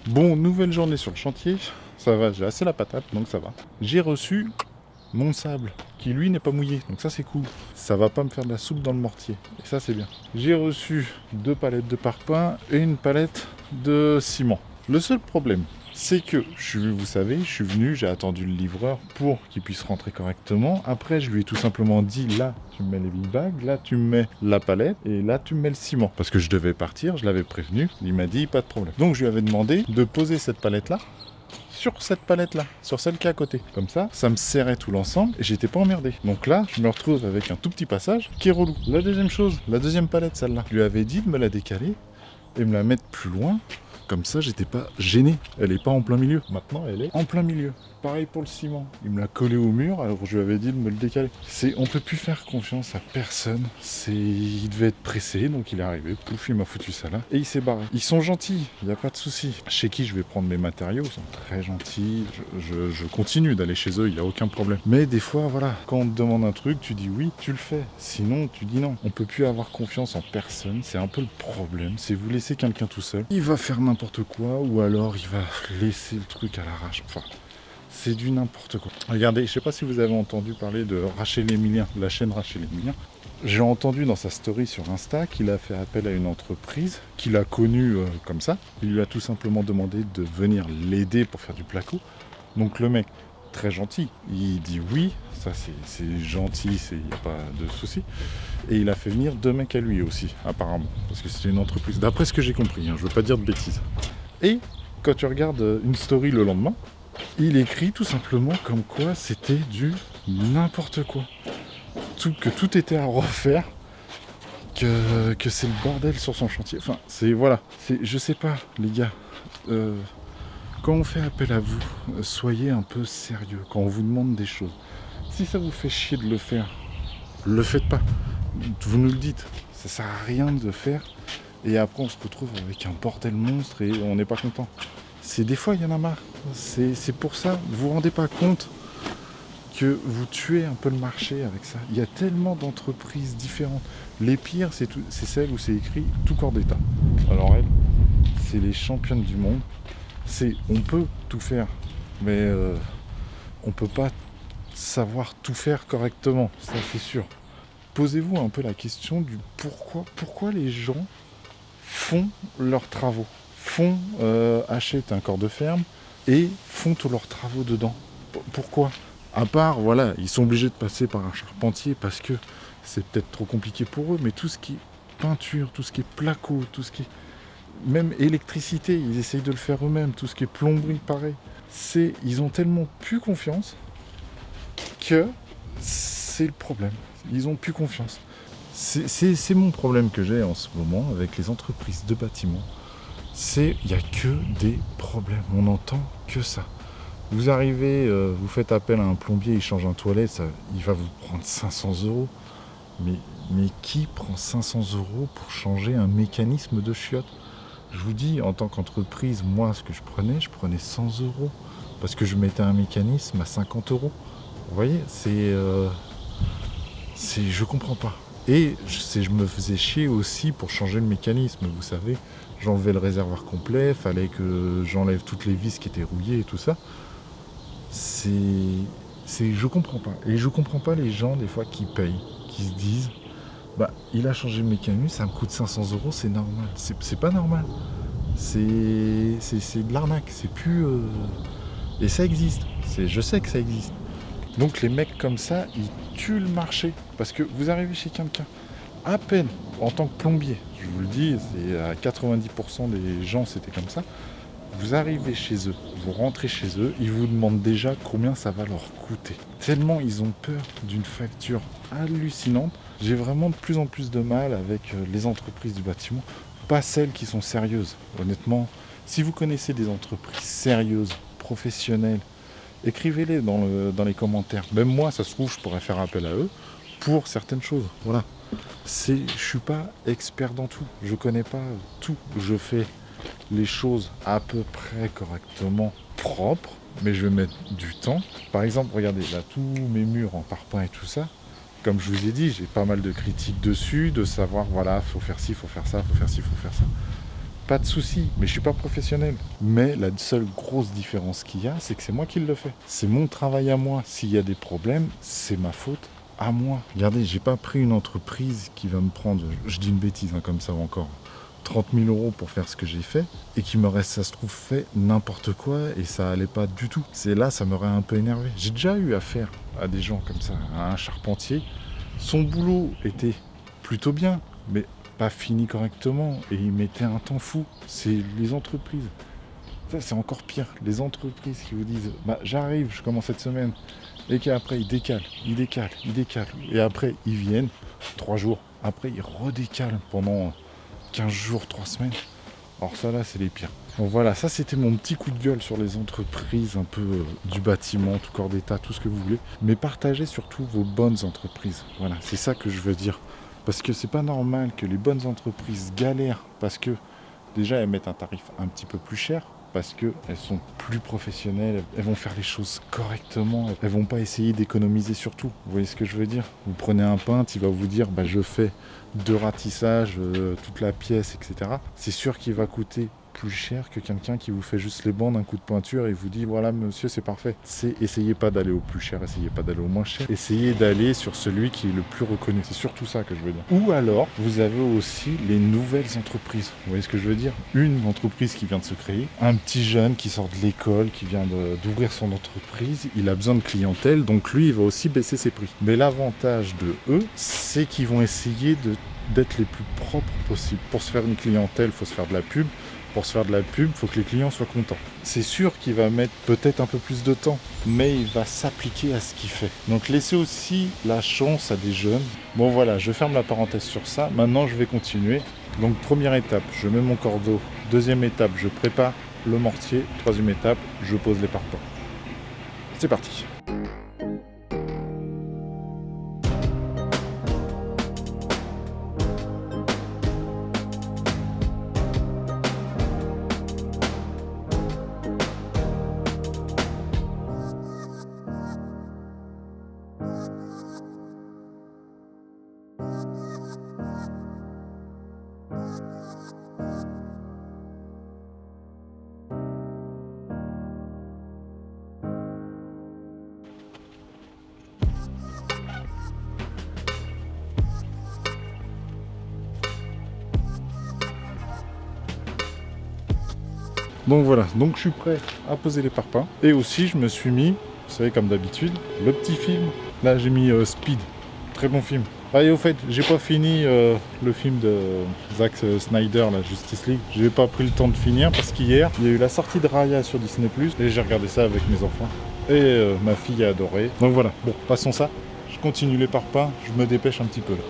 Bon, nouvelle journée sur le chantier. Ça va, j'ai assez la patate, donc ça va. J'ai reçu mon sable, qui lui n'est pas mouillé, donc ça c'est cool. Ça va pas me faire de la soupe dans le mortier, et ça c'est bien. J'ai reçu 2 palettes de parpaing et une palette de ciment. Le seul problème, c'est que, vous savez, je suis venu, j'ai attendu le livreur pour qu'il puisse rentrer correctement. Après, je lui ai tout simplement dit, là, tu me mets les big bags, là, tu me mets la palette, et là, tu me mets le ciment. Parce que je devais partir, je l'avais prévenu, il m'a dit, pas de problème. Donc, je lui avais demandé de poser cette palette-là sur cette palette-là, sur celle qui est à côté. Comme ça me serrait tout l'ensemble et j'étais pas emmerdé. Donc là, je me retrouve avec un tout petit passage qui est relou. La deuxième chose, la deuxième palette, celle-là, je lui avais dit de me la décaler et me la mettre plus loin. Comme ça, j'étais pas gêné. Elle est pas en plein milieu. Maintenant, elle est en plein milieu. Pareil pour le ciment. Il me l'a collé au mur, alors je lui avais dit de me le décaler. On peut plus faire confiance à personne. Il devait être pressé, donc il est arrivé. Pouf, il m'a foutu ça là. Et il s'est barré. Ils sont gentils, il n'y a pas de souci. Chez qui je vais prendre mes matériaux, ils sont très gentils. Je continue d'aller chez eux, il n'y a aucun problème. Mais des fois, voilà, quand on te demande un truc, tu dis oui, tu le fais. Sinon, tu dis non. On peut plus avoir confiance en personne. C'est un peu le problème. C'est vous laissez quelqu'un tout seul. Il va faire n'importe quoi, ou alors il va laisser le truc à l'arrache. Enfin, c'est du n'importe quoi. Regardez, je sais pas si vous avez entendu parler de Rachel Emilien, la chaîne Rachel Emilien. J'ai entendu dans sa story sur Insta qu'il a fait appel à une entreprise qu'il a connue comme ça. Il lui a tout simplement demandé de venir l'aider pour faire du placo. Donc le mec, très gentil, il dit oui, ça c'est gentil, il n'y a pas de souci. Et il a fait venir 2 mecs à lui aussi, apparemment. Parce que c'est une entreprise, d'après ce que j'ai compris, hein, je veux pas dire de bêtises. Et quand tu regardes une story le lendemain, il écrit tout simplement comme quoi c'était du n'importe quoi. Que tout était à refaire, que c'est le bordel sur son chantier. Enfin, voilà. Je sais pas, les gars. Quand on fait appel à vous, soyez un peu sérieux. Quand on vous demande des choses, si ça vous fait chier de le faire, le faites pas. Vous nous le dites. Ça sert à rien de faire. Et après, on se retrouve avec un bordel monstre et on n'est pas content. Des fois, il y en a marre. C'est pour ça, vous vous rendez pas compte que vous tuez un peu le marché avec ça. Il y a tellement d'entreprises différentes. Les pires, c'est celles où c'est écrit tout corps d'État. Alors elles, c'est les championnes du monde. On peut tout faire, mais on peut pas savoir tout faire correctement, ça c'est sûr. Posez-vous un peu la question du pourquoi les gens font leurs travaux, achètent un corps de ferme et font tous leurs travaux dedans. Pourquoi ? À part, voilà, ils sont obligés de passer par un charpentier parce que c'est peut-être trop compliqué pour eux, mais tout ce qui est peinture, tout ce qui est placo, tout ce qui est même électricité, ils essayent de le faire eux-mêmes, tout ce qui est plomberie, pareil. Ils ont tellement plus confiance que c'est le problème. Ils ont plus confiance. C'est mon problème que j'ai en ce moment avec les entreprises de bâtiments. Il n'y a que des problèmes. On n'entend que ça. Vous arrivez, vous faites appel à un plombier, il change un toilette, il va vous prendre 500 €. Mais qui prend 500 € pour changer un mécanisme de chiottes ? Je vous dis, en tant qu'entreprise, moi, ce que je prenais 100 €. Parce que je mettais un mécanisme à 50 €. Vous voyez, je comprends pas. Et je me faisais chier aussi pour changer le mécanisme, vous savez. J'enlevais le réservoir complet, fallait que j'enlève toutes les vis qui étaient rouillées et tout ça. Je comprends pas. Et je comprends pas les gens, des fois, qui payent, qui se disent, il a changé le mécanisme, ça me coûte 500 €, c'est normal. C'est pas normal. C'est de l'arnaque, c'est plus... Et ça existe, je sais que ça existe. Donc les mecs comme ça, ils tuent le marché. Parce que vous arrivez chez quelqu'un, à peine, en tant que plombier, je vous le dis, à 90% des gens c'était comme ça, vous arrivez chez eux, vous rentrez chez eux, ils vous demandent déjà combien ça va leur coûter. Tellement ils ont peur d'une facture hallucinante. J'ai vraiment de plus en plus de mal avec les entreprises du bâtiment, pas celles qui sont sérieuses. Honnêtement, si vous connaissez des entreprises sérieuses, professionnelles, écrivez-les dans les commentaires. Même moi, ça se trouve, je pourrais faire appel à eux pour certaines choses. Voilà. Je suis pas expert dans tout. Je connais pas tout. Je fais les choses à peu près correctement propres, mais je vais mettre du temps. Par exemple, regardez, là, tous mes murs en parpaing et tout ça, comme je vous ai dit, j'ai pas mal de critiques dessus, de savoir, voilà, faut faire ci, faut faire ça, faut faire ci, faut faire ça. pas de souci, mais je suis pas professionnel. Mais la seule grosse différence qu'il y a, c'est que c'est moi qui le fais. C'est mon travail à moi. S'il y a des problèmes, c'est ma faute à moi. Regardez, j'ai pas pris une entreprise qui va me prendre, je dis une bêtise comme ça encore, 30 000 euros pour faire ce que j'ai fait et qui me reste, ça se trouve, fait n'importe quoi et ça allait pas du tout. C'est là, ça m'aurait un peu énervé. J'ai déjà eu affaire à des gens comme ça, à un charpentier. Son boulot était plutôt bien, mais pas fini correctement et il mettait un temps fou. C'est les entreprises. Ça, c'est encore pire. Les entreprises qui vous disent j'arrive, je commence cette semaine. Et qu'après, ils décalent. Et après, ils viennent 3 jours. Après, ils redécalent pendant 15 jours, 3 semaines. Alors ça, là, c'est les pires. Donc voilà, ça, c'était mon petit coup de gueule sur les entreprises un peu du bâtiment, tout corps d'état, tout ce que vous voulez. Mais partagez surtout vos bonnes entreprises. Voilà, c'est ça que je veux dire. Parce que c'est pas normal que les bonnes entreprises galèrent parce que déjà, elles mettent un tarif un petit peu plus cher. Parce qu'elles sont plus professionnelles, elles vont faire les choses correctement, elles vont pas essayer d'économiser sur tout. Vous voyez ce que je veux dire? Vous prenez un peintre, il va vous dire je fais 2 ratissages, toute la pièce, etc. C'est sûr qu'il va coûter plus cher que quelqu'un qui vous fait juste les bandes, un coup de peinture et vous dit voilà monsieur c'est parfait. Essayez pas d'aller au plus cher, essayez pas d'aller au moins cher, essayez d'aller sur celui qui est le plus reconnu. C'est surtout ça que je veux dire. Ou alors vous avez aussi les nouvelles entreprises. Vous voyez ce que je veux dire? Une entreprise qui vient de se créer, un petit jeune qui sort de l'école, qui vient d'ouvrir son entreprise, il a besoin de clientèle, donc lui il va aussi baisser ses prix. Mais l'avantage de eux, c'est qu'ils vont essayer d'être les plus propres possibles. Pour se faire une clientèle, il faut se faire de la pub. Pour se faire de la pub, il faut que les clients soient contents. C'est sûr qu'il va mettre peut-être un peu plus de temps, mais il va s'appliquer à ce qu'il fait. Donc laissez aussi la chance à des jeunes. Bon voilà, je ferme la parenthèse sur ça. Maintenant, je vais continuer. Donc première étape, je mets mon cordeau. Deuxième étape, je prépare le mortier. Troisième étape, je pose les parpaings. C'est parti. Donc voilà, donc je suis prêt à poser les parpaings. Et aussi je me suis mis, vous savez comme d'habitude, le petit film. Là j'ai mis Speed, très bon film. Ah et au fait, j'ai pas fini le film de Zack Snyder, la Justice League. J'ai pas pris le temps de finir parce qu'hier, il y a eu la sortie de Raya sur Disney+, et j'ai regardé ça avec mes enfants. Et ma fille a adoré. Donc voilà, bon, passons ça. Je continue les parpaings, je me dépêche un petit peu là.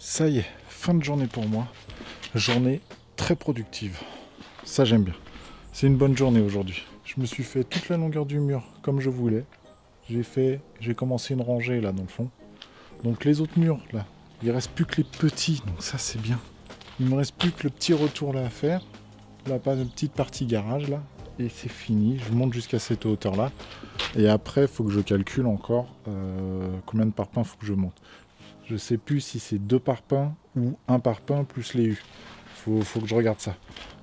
Ça y est, fin de journée pour moi. Journée très productive. Ça j'aime bien. C'est une bonne journée aujourd'hui. Je me suis fait toute la longueur du mur comme je voulais. J'ai commencé une rangée là dans le fond. Donc les autres murs là, il reste plus que les petits, donc ça c'est bien. Il me reste plus que le petit retour là à faire. Là, pas une petite partie garage là. Et c'est fini. Je monte jusqu'à cette hauteur là. Et après, il faut que je calcule encore combien de parpaings il faut que je monte. Je sais plus si c'est 2 parpaings ou 1 parpaing plus les U. Faut que je regarde ça.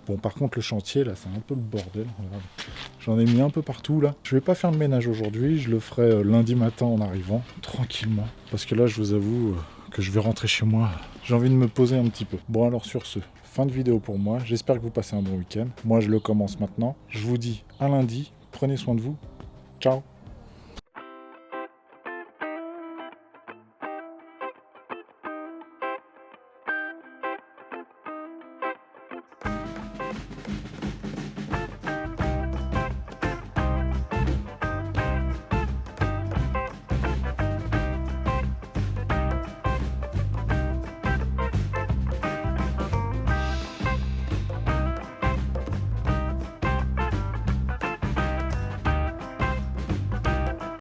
Bon, par contre, le chantier, là, c'est un peu le bordel. Regarde. J'en ai mis un peu partout, là. Je vais pas faire le ménage aujourd'hui. Je le ferai lundi matin en arrivant, tranquillement. Parce que là, je vous avoue que je vais rentrer chez moi. J'ai envie de me poser un petit peu. Bon, alors sur ce, fin de vidéo pour moi. J'espère que vous passez un bon week-end. Moi, je le commence maintenant. Je vous dis à lundi. Prenez soin de vous. Ciao.